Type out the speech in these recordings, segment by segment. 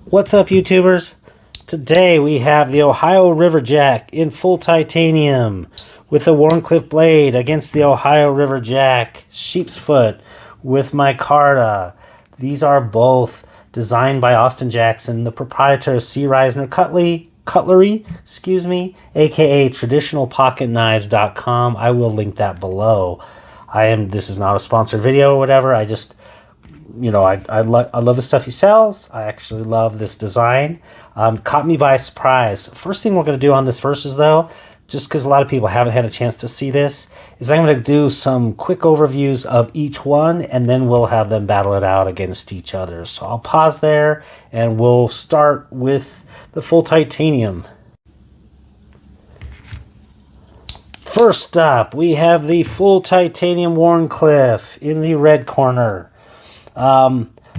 What's up, YouTubers? Today we have the Ohio River Jack in full titanium with the Wharncliffe blade against the Ohio River Jack sheep's foot with micarta. These are both designed by Austin Jackson, the proprietor of C. Reisner Cutlery, aka traditionalpocketknives.com. I will link that below. This is not a sponsored video or whatever. I love the stuff he sells. I actually love this design. Caught me by surprise. First thing we're going to do on this versus, though, just because a lot of people haven't had a chance to see this, is I'm going to do some quick overviews of each one, and then we'll have them battle it out against each other. So I'll pause there, and we'll start with the full titanium. First up, we have the full titanium Wharncliffe in the red corner.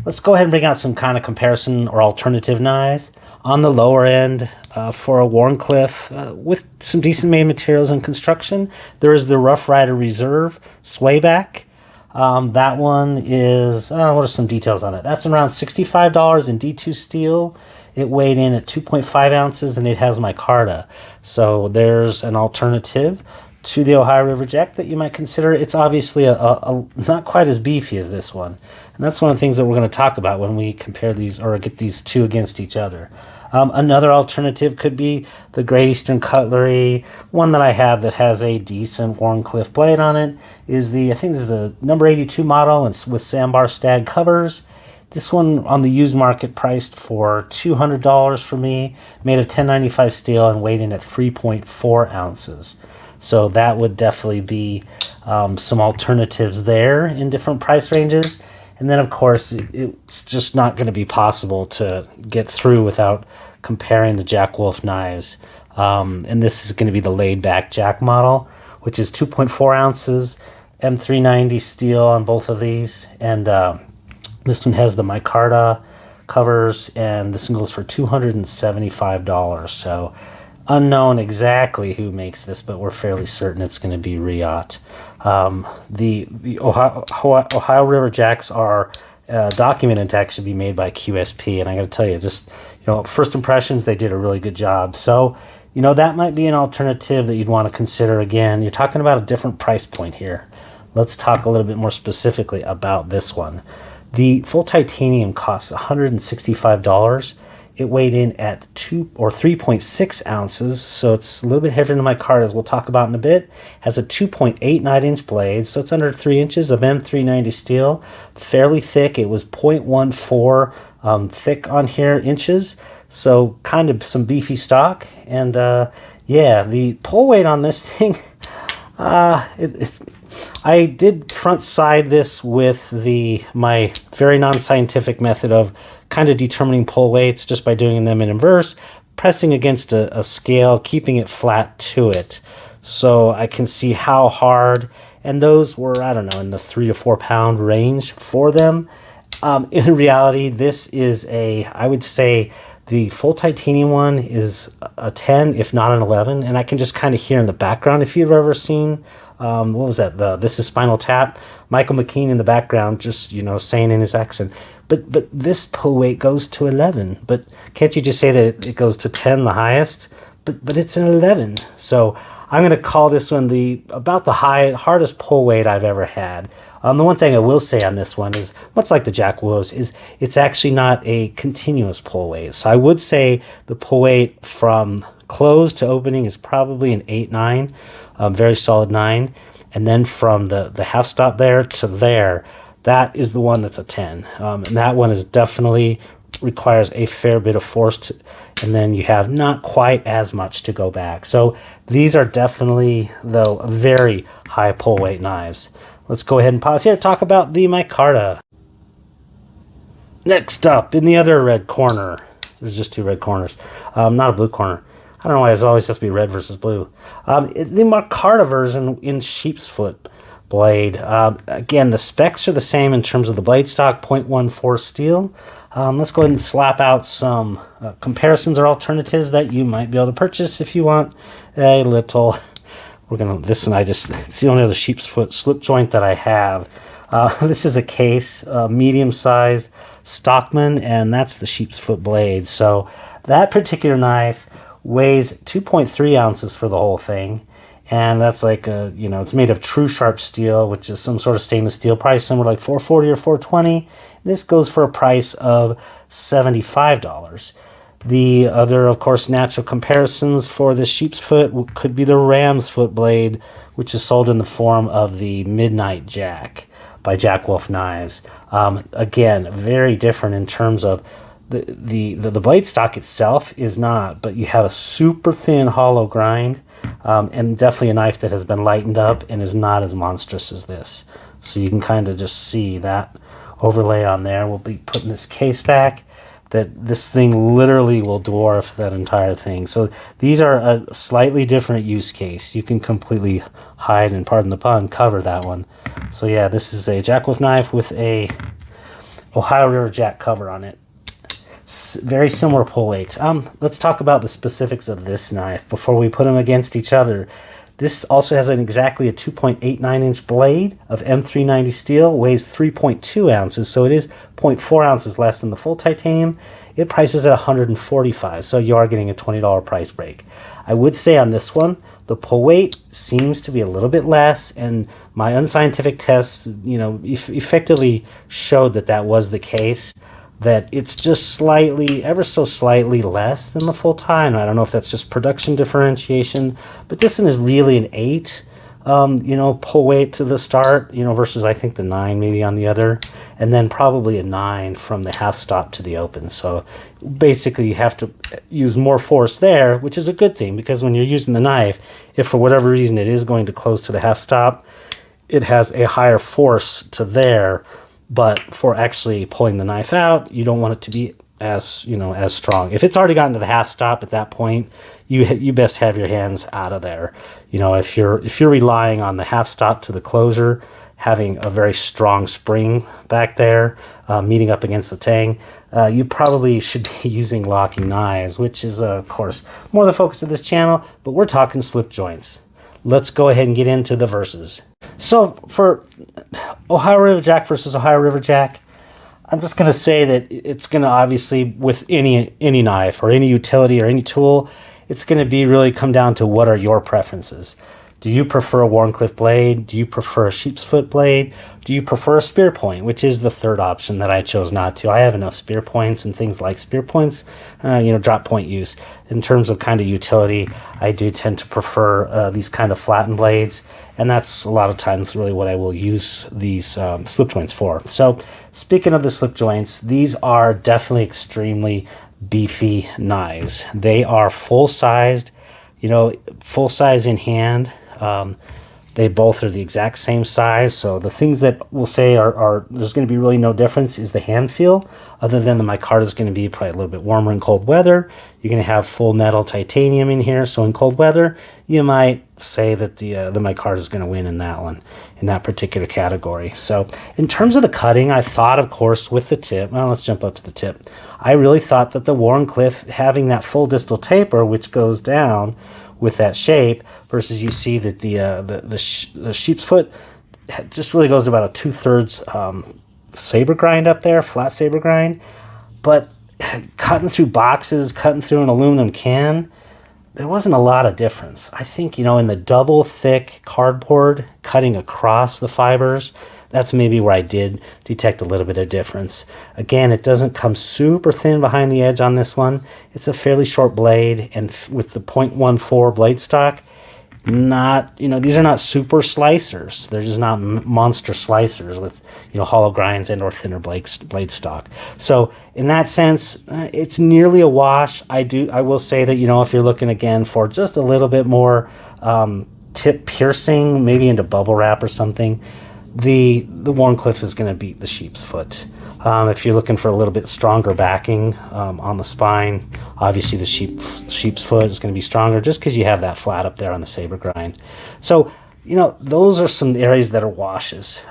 Let's go ahead and bring out some kind of comparison or alternative knives. On the lower end, for a Wharncliffe with some decent made materials and construction, there is the Rough Rider Reserve swayback. That one is, what are some details on it? That's around $65 in D2 steel. It weighed in at 2.5 ounces and it has micarta. So there's an alternative to the Ohio River Jack that you might consider. It's obviously a not quite as beefy as this one. And that's one of the things that we're going to talk about when we compare these or get these two against each other. Another alternative could be the Great Eastern Cutlery. One that I have that has a decent Wharncliffe blade on it is I think this is the number 82 model and with sandbar stag covers. This one on the used market priced for $200 for me, made of 1095 steel and weighed in at 3.4 ounces. So that would definitely be some alternatives there in different price ranges. And then, of course, it's just not going to be possible to get through without comparing the Jack Wolf knives. And this is going to be the laid-back Jack model, which is 2.4 ounces, M390 steel on both of these. And this one has the micarta covers, and this one goes for $275. So unknown exactly who makes this, but we're fairly certain it's going to be Riot. The Ohio River Jacks are documented to actually be made by QSP, and I got to tell you, just first impressions, they did a really good job. So that might be an alternative that you'd want to consider. Again, you're talking about a different price point here. Let's talk a little bit more specifically about this one. The full titanium costs $165. It weighed in at 3.6 ounces, so it's a little bit heavier than my card, as we'll talk about in a bit. Has a 2.89-inch blade, so it's under 3 inches of M390 steel. Fairly thick. It was 0.14 thick on here inches, so kind of some beefy stock. And yeah, the pull weight on this thing, I did front side this with my very non-scientific method of kind of determining pull weights just by doing them in inverse, pressing against a scale, keeping it flat to it. So I can see how hard, and those were, I don't know, in the 3 to 4 pound range for them. In reality, this is I would say the full titanium one is a 10, if not an 11, and I can just kind of hear in the background, if you've ever seen, what was that? This is Spinal Tap. Michael McKean in the background, just saying in his accent. But this pull weight goes to 11. But can't you just say that it goes to 10, the highest? But it's an 11. So I'm going to call this one about the hardest pull weight I've ever had. The one thing I will say on this one is, much like the Jack Wolves, is it's actually not a continuous pull weight. So I would say the pull weight from close to opening is probably an 8-9, very solid 9. And then from the half stop there to there, that is the one that's a 10. And that one is definitely requires a fair bit of force, and then you have not quite as much to go back. So these are definitely, though, very high pull weight knives. Let's go ahead and pause here to talk about the micarta. Next up, in the other red corner, there's just two red corners, not a blue corner. I don't know why it always has to be red versus blue. The micarta version in sheep's foot blade. Again, the specs are the same in terms of the blade stock, 0.14 steel. Let's go ahead and slap out some comparisons or alternatives that you might be able to purchase if you want a little. It's the only other sheep's foot slip joint that I have. This is a case, medium-sized Stockman, and that's the sheep's foot blade. So that particular knife weighs 2.3 ounces for the whole thing. And that's like it's made of true sharp steel, which is some sort of stainless steel, probably somewhere like $440 or $420. This goes for a price of $75. The other, of course, natural comparisons for the sheep's foot could be the ram's foot blade, which is sold in the form of the Midnight Jack by Jack Wolf Knives. Again, very different in terms of the blade stock itself is not, but you have a super thin hollow grind, and definitely a knife that has been lightened up and is not as monstrous as this. So you can kind of just see that overlay on there. We'll be putting this case back. That this thing literally will dwarf that entire thing. So these are a slightly different use case. You can completely hide and, pardon the pun, cover that one. So yeah, this is a Jack Wolf knife with a Ohio River Jack cover on it. Very similar pull weight. Let's talk about the specifics of this knife before we put them against each other. This also has exactly a 2.89-inch blade of M390 steel, weighs 3.2 ounces, so it is 0.4 ounces less than the full titanium. It prices at $145, so you are getting a $20 price break. I would say on this one, the pull weight seems to be a little bit less, and my unscientific tests, effectively showed that that was the case. That it's just slightly, ever so slightly less than the full time. I don't know if that's just production differentiation, but this one is really an 8, pull weight to the start, versus I think the 9 maybe on the other, and then probably a 9 from the half stop to the open. So basically you have to use more force there, which is a good thing, because when you're using the knife, if for whatever reason it is going to close to the half stop, it has a higher force to there. But for actually pulling the knife out, you don't want it to be as strong. If it's already gotten to the half stop at that point, you best have your hands out of there. If you're relying on the half stop to the closure, having a very strong spring back there, meeting up against the tang, you probably should be using locking knives, which is, of course, more the focus of this channel, but we're talking slip joints. Let's go ahead and get into the verses. So for Ohio River Jack versus Ohio River Jack, I'm just going to say that it's going to obviously, with any knife or any utility or any tool, it's going to be really come down to what are your preferences. Do you prefer a Wharncliffe blade? Do you prefer a sheep's foot blade? Do you prefer a spear point, which is the third option that I chose not to. I have enough spear points and things like spear points, drop point use. In terms of kind of utility, I do tend to prefer these kind of flattened blades, and that's a lot of times really what I will use these slip joints for. So speaking of the slip joints, these are definitely extremely beefy knives. They are full-sized, full size in hand. They both are the exact same size, so the things that we'll say are there's going to be really no difference is the hand feel, other than the micarta is going to be probably a little bit warmer in cold weather. You're going to have full metal titanium in here, so in cold weather you might say that the micarta is going to win in that one, in that particular category. So in terms of the cutting, I thought, of course, with the tip, well, let's jump up to the tip. I really thought that the Wharncliffe, having that full distal taper which goes down with that shape, versus you see that the sheep's foot just really goes to about a 2/3 saber grind up there, flat saber grind. But cutting through boxes, cutting through an aluminum can, there wasn't a lot of difference. I think, in the double thick cardboard, cutting across the fibers, that's maybe where I did detect a little bit of difference. Again, it doesn't come super thin behind the edge on this one. It's a fairly short blade, and with the .14 blade stock, these are not super slicers. They're just not monster slicers with, hollow grinds and or thinner blade stock. So in that sense, it's nearly a wash. I will say that, if you're looking again for just a little bit more tip piercing, maybe into bubble wrap or something, the Wharncliffe is going to beat the sheep's foot. If you're looking for a little bit stronger backing on the spine, obviously the sheep's foot is going to be stronger just because you have that flat up there on the saber grind. So, those are some areas that are washes.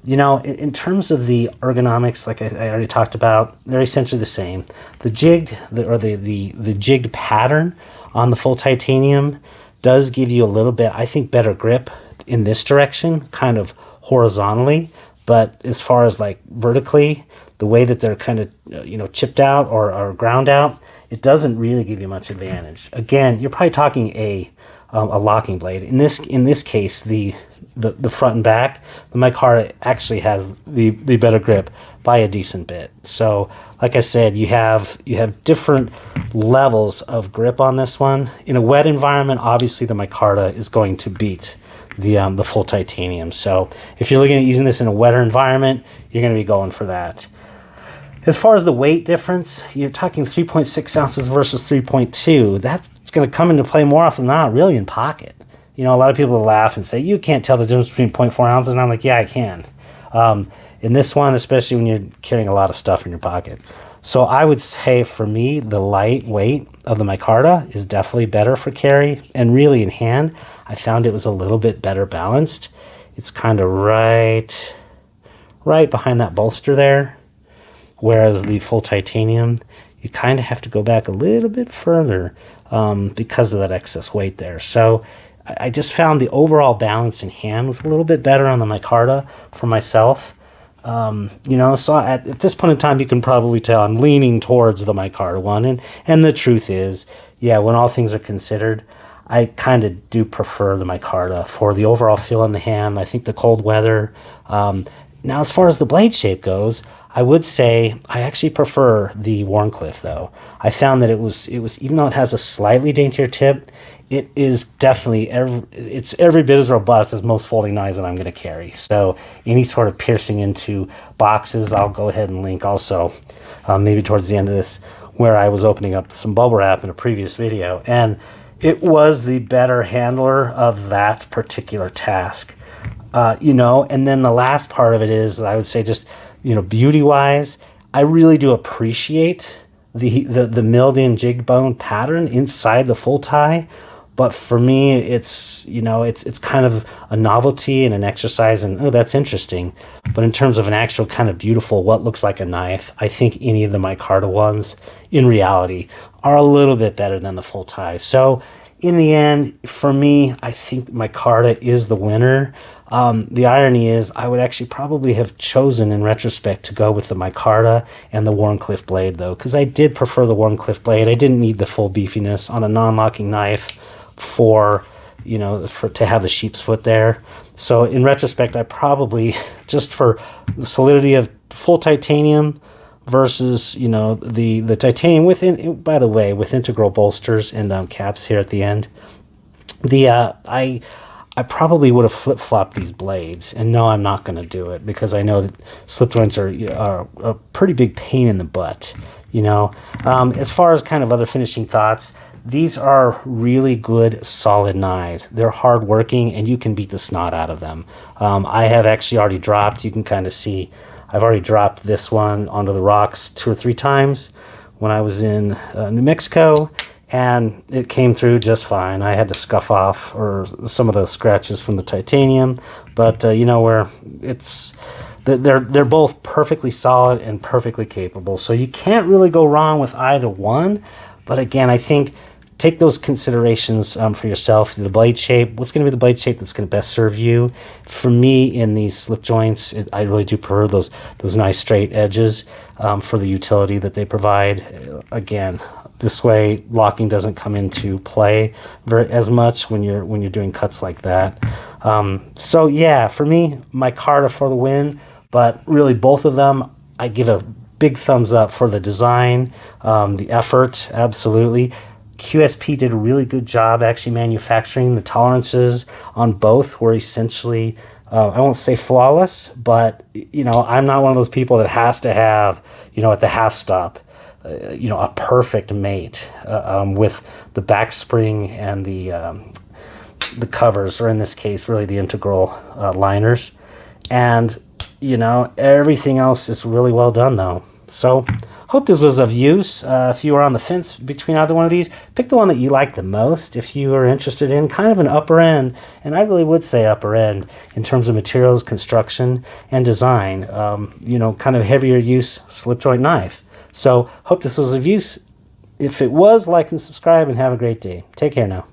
In terms of the ergonomics, like I already talked about, they're essentially the same. The jigged pattern on the full titanium does give you a little bit, I think, better grip in this direction, kind of horizontally, but as far as like vertically, the way that they're kind of chipped out or ground out, it doesn't really give you much advantage. Again, you're probably talking a locking blade. In this case, the front and back, the Micarta actually has the better grip by a decent bit. So, like I said, you have different levels of grip on this one. In a wet environment, obviously the Micarta is going to beat the full titanium. So, if you're looking at using this in a wetter environment, you're going to be going for that. As far as the weight difference, you're talking 3.6 ounces versus 3.2. That's going to come into play more often than not, really, in pocket. A lot of people laugh and say, you can't tell the difference between 0.4 ounces. And I'm like, yeah, I can. In this one, especially when you're carrying a lot of stuff in your pocket. So I would say, for me, the light weight of the Micarta is definitely better for carry. And really, in hand, I found it was a little bit better balanced. It's kind of right behind that bolster there. Whereas the full titanium, you kind of have to go back a little bit further because of that excess weight there. So I just found the overall balance in hand was a little bit better on the Micarta for myself. So at this point in time, you can probably tell I'm leaning towards the Micarta one. And the truth is, yeah, when all things are considered, I kind of do prefer the Micarta for the overall feel in the hand. I think the cold weather. Now, as far as the blade shape goes, I would say I actually prefer the Wharncliffe, though. I found that it was even though it has a slightly daintier tip, it is definitely it's every bit as robust as most folding knives that I'm going to carry. So any sort of piercing into boxes, I'll go ahead and link also, maybe towards the end of this, where I was opening up some bubble wrap in a previous video, and it was the better handler of that particular task. And then the last part of it is, I would say, just beauty-wise, I really do appreciate the milled-in jig bone pattern inside the full tie. But for me, it's kind of a novelty and an exercise, and that's interesting. But in terms of an actual kind of beautiful, what looks like a knife, I think any of the Micarta ones, in reality, are a little bit better than the full tie. So in the end, for me, I think Micarta is the winner. The irony is, I would actually probably have chosen, in retrospect, to go with the Micarta and the Wharncliffe blade, though, because I did prefer the Wharncliffe blade. I didn't need the full beefiness on a non-locking knife to have the sheep's foot there. So in retrospect, I probably, just for the solidity of full titanium versus the titanium with integral bolsters and caps here at the end, I probably would have flip-flopped these blades, and no, I'm not going to do it because I know that slip joints are a pretty big pain in the butt. As far as kind of other finishing thoughts, these are really good, solid knives. They're hard-working, and you can beat the snot out of them. I have actually already dropped. You can kind of see I've already dropped this one onto the rocks 2 or 3 times when I was in New Mexico. And it came through just fine. I had to scuff off or some of the scratches from the titanium, but where they're both perfectly solid and perfectly capable. So you can't really go wrong with either one. But again, I think take those considerations for yourself. The blade shape. What's going to be the blade shape that's going to best serve you? For me, in these slip joints, I really do prefer those nice straight edges for the utility that they provide. Again, this way, locking doesn't come into play as much when you're doing cuts like that. So yeah, for me, Micarta for the win. But really, both of them, I give a big thumbs up for the design, the effort, absolutely. QSP did a really good job actually manufacturing. The tolerances on both were essentially, I won't say flawless, but I'm not one of those people that has to have, at the half stop, a perfect mate with the back spring and the covers, or in this case, really the integral liners. And, everything else is really well done, though. So, hope this was of use. If you are on the fence between either one of these, pick the one that you like the most. If you are interested in kind of an upper end, and I really would say upper end in terms of materials, construction, and design, kind of heavier use slip joint knife. So, hope this was of use. If it was, like and subscribe, and have a great day. Take care now.